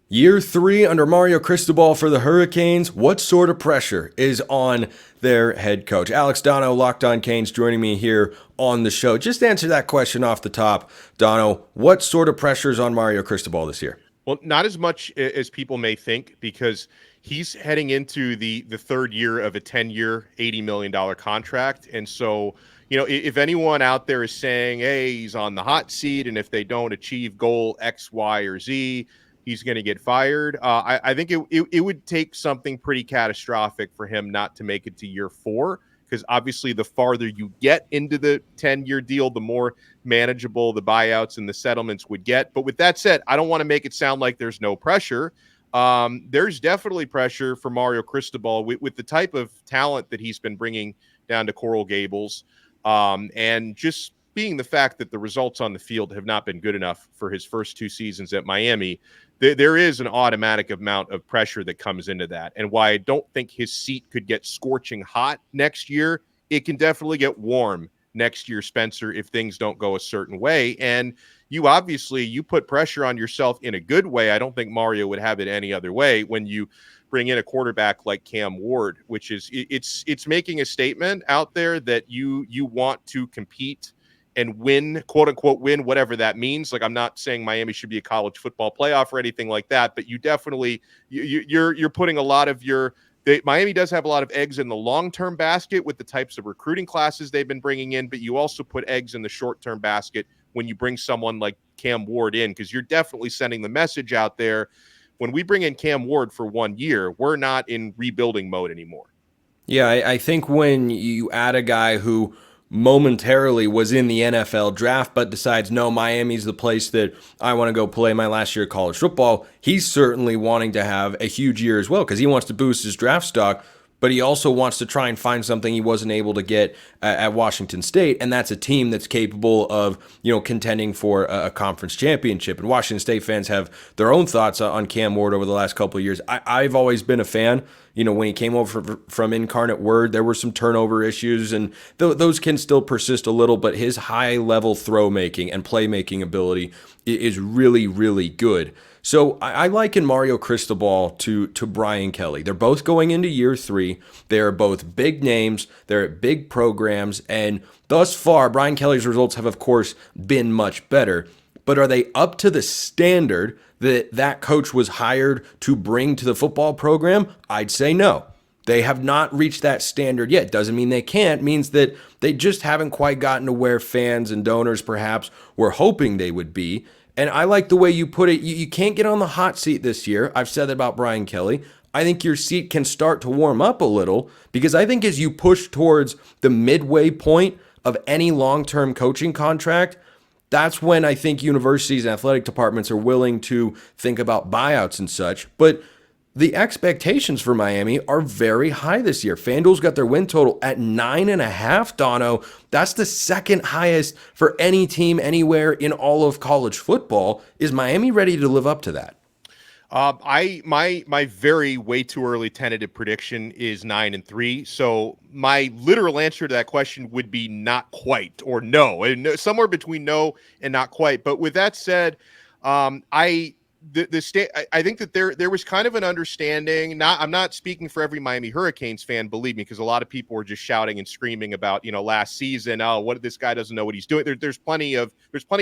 Year three under Mario Cristobal for the Hurricanes. What sort of pressure is on their head coach? Alex Donno, Locked On Canes, joining me here on the show. Just answer that question off the top, Donno. What sort of pressure is on Mario Cristobal this year? Well, not as much as people may think, because he's heading into the third year of a 10-year, $80 million contract. And so, if anyone out there is saying, hey, he's on the hot seat, and if they don't achieve goal X, Y, or Z, he's going to get fired. I think it would take something pretty catastrophic for him not to make it to year four, because obviously the farther you get into the 10-year deal, the more manageable the buyouts and the settlements would get. But with that said, I don't want to make it sound like there's no pressure. There's definitely pressure for Mario Cristobal with the type of talent that he's been bringing down to Coral Gables, and just being the fact that the results on the field have not been good enough for his first two seasons at Miami. There is an automatic amount of pressure that comes into that. And why I don't think his seat could get scorching hot next year, it can definitely get warm next year, Spencer, if things don't go a certain way. And you put pressure on yourself in a good way. I don't think Mario would have it any other way when you bring in a quarterback like Cam Ward, which is it's making a statement out there that you want to compete and win, quote unquote, win, whatever that means. Like, I'm not saying Miami should be a college football playoff or anything like that, but you definitely you're putting a lot of Miami does have a lot of eggs in the long-term basket with the types of recruiting classes they've been bringing in, but you also put eggs in the short-term basket when you bring someone like Cam Ward in, because you're definitely sending the message out there. When we bring in Cam Ward for 1 year, we're not in rebuilding mode anymore. Yeah, I think when you add a guy who momentarily was in the NFL draft but decides, no, Miami's the place that I want to go play my last year of college football, he's certainly wanting to have a huge year as well because he wants to boost his draft stock, but he also wants to try and find something he wasn't able to get at Washington State, and that's a team that's capable of, contending for a conference championship. And Washington State fans have their own thoughts on Cam Ward over the last couple of years. I've always been a fan. When he came over from Incarnate Word, there were some turnover issues, and those can still persist a little, but his high-level throw-making and playmaking ability is really, really good. So I liken Mario Cristobal to Brian Kelly. They're both going into year three. They're both big names. They're at big programs, and thus far, Brian Kelly's results have, of course, been much better. But are they up to the standard that coach was hired to bring to the football program? I'd say no. They have not reached that standard yet. Doesn't mean they can't. It means that they just haven't quite gotten to where fans and donors perhaps were hoping they would be. And I like the way you put it. You can't get on the hot seat this year. I've said that about Brian Kelly. I think your seat can start to warm up a little, because I think as you push towards the midway point of any long-term coaching contract, that's when I think universities and athletic departments are willing to think about buyouts and such. But the expectations for Miami are very high this year. FanDuel's got their win total at 9.5, Donno. That's the second highest for any team anywhere in all of college football. Is Miami ready to live up to that? My very way too early tentative prediction is 9-3. So my literal answer to that question would be not quite, or no, and somewhere between no and not quite. But with that said, the state, I think that there was kind of an understanding. I'm not speaking for every Miami Hurricanes fan, believe me, because a lot of people were just shouting and screaming about, last season. Oh, what, this guy doesn't know what he's doing. There's plenty of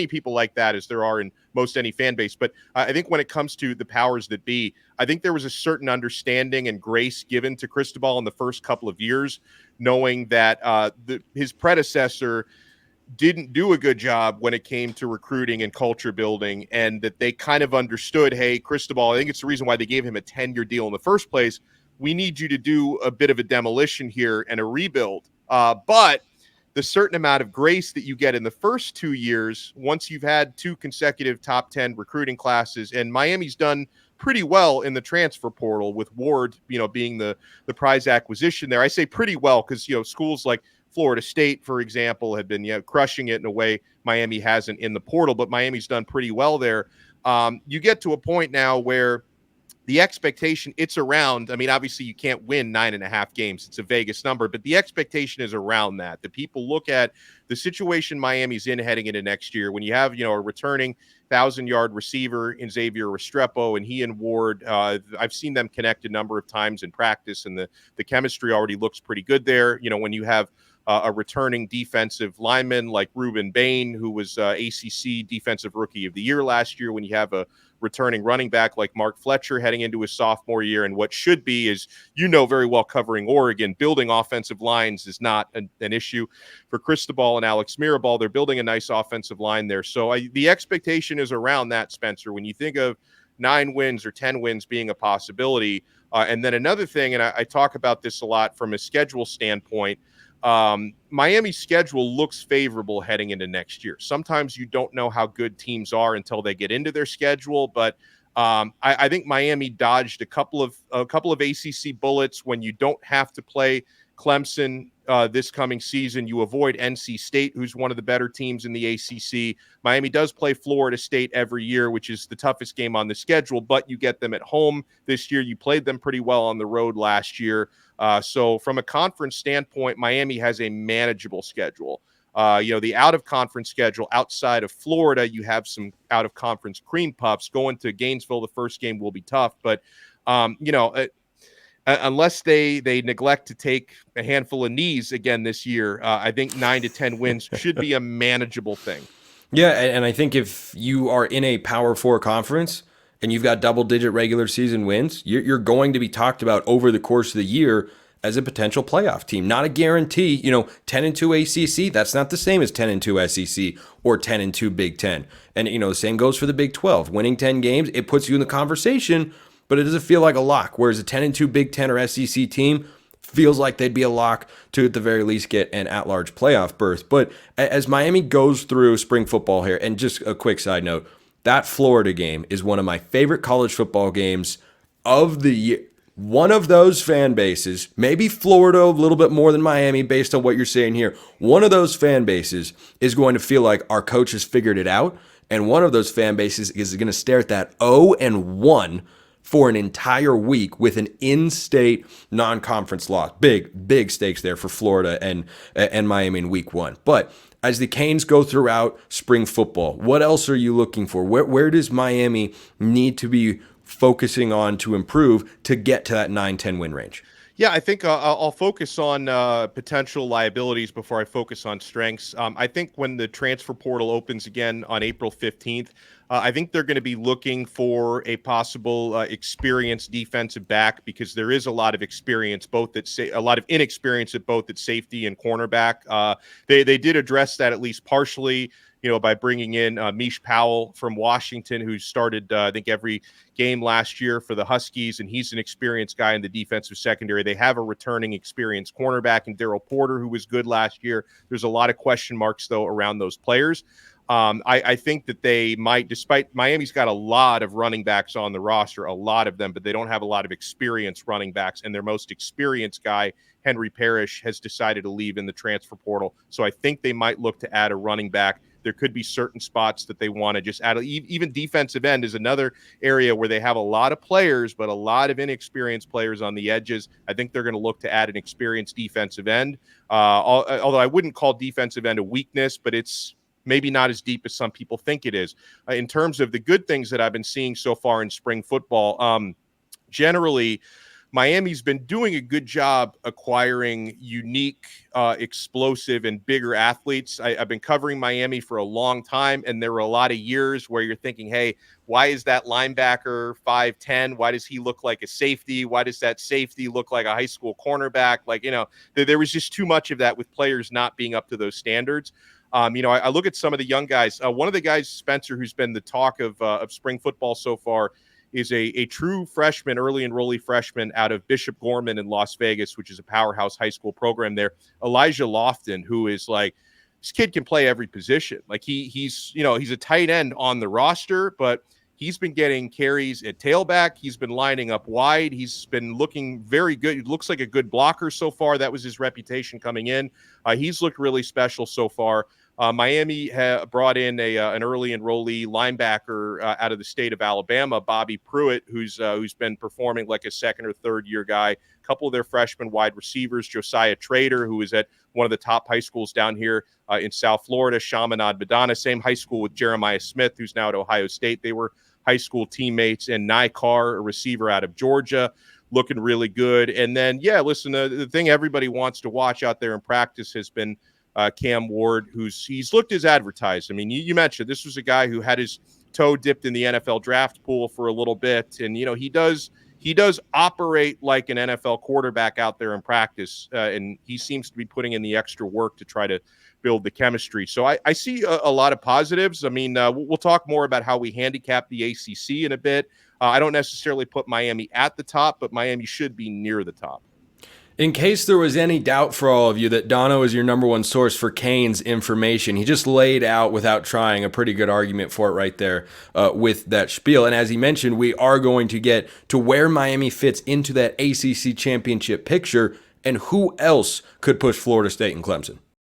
people like that, as there are in most any fan base. But I think when it comes to the powers that be, I think there was a certain understanding and grace given to Cristobal in the first couple of years, knowing that his predecessor didn't do a good job when it came to recruiting and culture building, and that they kind of understood, hey, Cristobal, I think it's the reason why they gave him a 10-year deal in the first place. We need you to do a bit of a demolition here and a rebuild. But the certain amount of grace that you get in the first 2 years, once you've had two consecutive top 10 recruiting classes, and Miami's done pretty well in the transfer portal with Ward, being the prize acquisition there. I say pretty well because, schools like Florida State, for example, have been crushing it in a way Miami hasn't in the portal, but Miami's done pretty well there. You get to a point now where the expectation, it's around. I mean, obviously you can't win 9.5 games. It's a Vegas number, but the expectation is around that. The people look at the situation Miami's in heading into next year when you have, a returning 1,000-yard receiver in Xavier Restrepo, and he and Ward, I've seen them connect a number of times in practice, and the chemistry already looks pretty good there. When you have a returning defensive lineman like Ruben Bain, who was ACC Defensive Rookie of the Year last year, when you have a returning running back like Mark Fletcher heading into his sophomore year, and what should be is, very well, covering Oregon, building offensive lines is not an issue for Cristobal and Alex Mirabal. They're building a nice offensive line there. So the expectation is around that, Spencer, when you think of 9 wins or 10 wins being a possibility. And then another thing, and I talk about this a lot from a schedule standpoint, Miami's schedule looks favorable heading into next year. Sometimes you don't know how good teams are until they get into their schedule, but I think Miami dodged a couple of ACC bullets when you don't have to play Clemson this coming season. You avoid NC State, who's one of the better teams in the ACC. Miami does play Florida State every year, which is the toughest game on the schedule, but you get them at home this year. You played them pretty well on the road last year. So from a conference standpoint, Miami has a manageable schedule. The out-of-conference schedule outside of Florida, you have some out-of-conference cream puffs. Going to Gainesville, the first game will be tough, but unless they neglect to take a handful of knees again this year, I think 9 to 10 wins should be a manageable thing. Yeah, and I think if you are in a Power Four conference and you've got double-digit regular season wins, you're going to be talked about over the course of the year as a potential playoff team. Not a guarantee. 10-2 ACC, that's not the same as 10-2 SEC or 10-2 Big Ten. And the same goes for the Big 12. Winning 10 games, it puts you in the conversation, but it doesn't feel like a lock. Whereas a 10-2 Big Ten or SEC team feels like they'd be a lock to, at the very least, get an at-large playoff berth. But as Miami goes through spring football here, and just a quick side note, that Florida game is one of my favorite college football games of the year. One of those fan bases, maybe Florida a little bit more than Miami based on what you're saying here, one of those fan bases is going to feel like our coach has figured it out, and one of those fan bases is going to stare at that 0-1 for an entire week with an in-state non-conference loss. Big stakes there for Florida and Miami in week 1. But as the Canes go throughout spring football, what else are you looking for? Where does Miami need to be focusing on to improve to get to that 9-10 win range? Yeah, I think I'll focus on potential liabilities before I focus on strengths. I think when the transfer portal opens again on April 15th, I think they're going to be looking for a possible experienced defensive back, because there is a lot of experience, a lot of inexperience at both at safety and cornerback. They did address that at least partially, by bringing in Mish Powell from Washington, who started, I think, every game last year for the Huskies, and he's an experienced guy in the defensive secondary. They have a returning experienced cornerback in Daryl Porter, who was good last year. There's a lot of question marks, though, around those players. I think that they might, despite Miami's got a lot of running backs on the roster, a lot of them, but they don't have a lot of experienced running backs, and their most experienced guy, Henry Parrish, has decided to leave in the transfer portal. So I think they might look to add a running back. There could be certain spots that they want to just add. Even defensive end is another area where they have a lot of players, but a lot of inexperienced players on the edges. I think they're going to look to add an experienced defensive end. Although I wouldn't call defensive end a weakness, but it's maybe not as deep as some people think it is. In terms of the good things that I've been seeing so far in spring football, generally, Miami's been doing a good job acquiring unique, explosive, and bigger athletes. I've been covering Miami for a long time, and there were a lot of years where you're thinking, hey, why is that linebacker 5'10"? Why does he look like a safety? Why does that safety look like a high school cornerback? There was just too much of that with players not being up to those standards. I look at some of the young guys. One of the guys, Spencer, who's been the talk of spring football so far, is a true freshman, early enrollee freshman out of Bishop Gorman in Las Vegas, which is a powerhouse high school program there. Elijah Lofton, who is this kid can play every position. He's a tight end on the roster, but he's been getting carries at tailback. He's been lining up wide. He's been looking very good. He looks like a good blocker so far. That was his reputation coming in. He's looked really special so far. Miami brought in an early enrollee linebacker out of the state of Alabama, Bobby Pruitt, who's been performing like a second or third year guy. A couple of their freshman wide receivers, Josiah Trader, who is at one of the top high schools down here in South Florida, Chaminade Madonna, same high school with Jeremiah Smith, who's now at Ohio State. They were high school teammates, and Nye Carr, a receiver out of Georgia, looking really good. And then, yeah, listen, the thing everybody wants to watch out there in practice has been Cam Ward, he's looked as advertised. I mean, you mentioned this was a guy who had his toe dipped in the NFL draft pool for a little bit, and he does operate like an NFL quarterback out there in practice, and he seems to be putting in the extra work to try to build the chemistry. So I see a lot of positives. I mean, we'll talk more about how we handicap the ACC in a bit. I don't necessarily put Miami at the top, but Miami should be near the top. In case there was any doubt for all of you that Donno is your number one source for Kane's information, he just laid out without trying a pretty good argument for it right there with that spiel. And as he mentioned, we are going to get to where Miami fits into that ACC championship picture and who else could push Florida State and Clemson.